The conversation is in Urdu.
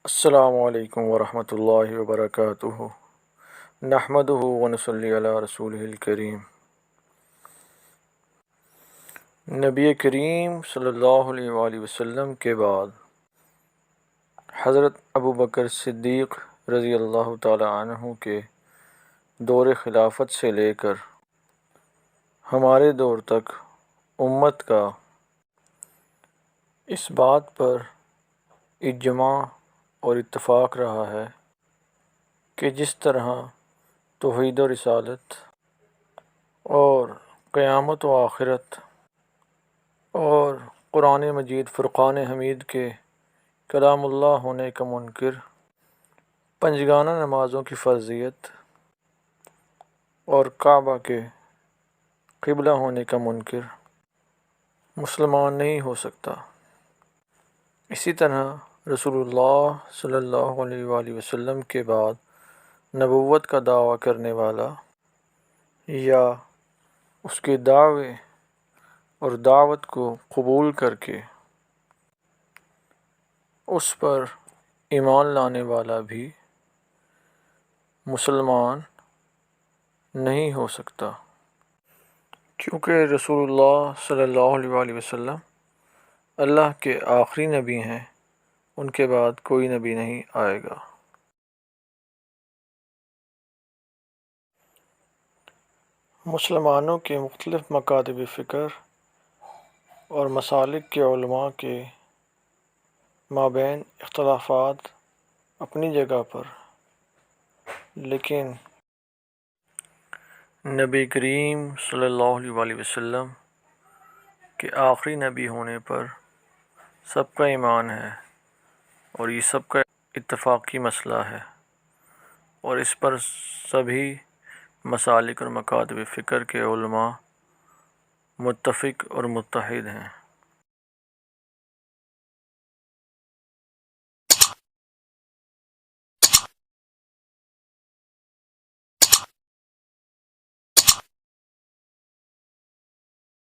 السلام علیکم ورحمۃ اللہ وبرکاتہ نحمدہ ونصلی علی رسولہ الکریم۔ نبی کریم صلی اللہ علیہ وآلہ وسلم کے بعد حضرت ابو بکر صدیق رضی اللہ تعالی عنہ کے دور خلافت سے لے کر ہمارے دور تک امت کا اس بات پر اجماع اور اتفاق رہا ہے کہ جس طرح توحید و رسالت اور قیامت و آخرت اور قرآن مجید فرقان حمید کے کلام اللہ ہونے کا منکر، پنجگانہ نمازوں کی فرضیت اور کعبہ کے قبلہ ہونے کا منکر مسلمان نہیں ہو سکتا، اسی طرح رسول اللہ صلی اللہ علیہ وآلہ وسلم کے بعد نبوت کا دعویٰ کرنے والا یا اس کے دعوے اور دعوت کو قبول کر کے اس پر ایمان لانے والا بھی مسلمان نہیں ہو سکتا، کیونکہ رسول اللہ صلی اللہ علیہ وآلہ وسلم اللہ کے آخری نبی ہیں، ان کے بعد کوئی نبی نہیں آئے گا۔ مسلمانوں کے مختلف مکاتب فکر اور مسالک کے علماء کے مابین اختلافات اپنی جگہ پر، لیکن نبی کریم صلی اللہ علیہ وآلہ وسلم کے آخری نبی ہونے پر سب کا ایمان ہے اور یہ سب کا اتفاقی مسئلہ ہے، اور اس پر سبھی مسالک اور مکاتب فکر کے علماء متفق اور متحد ہیں۔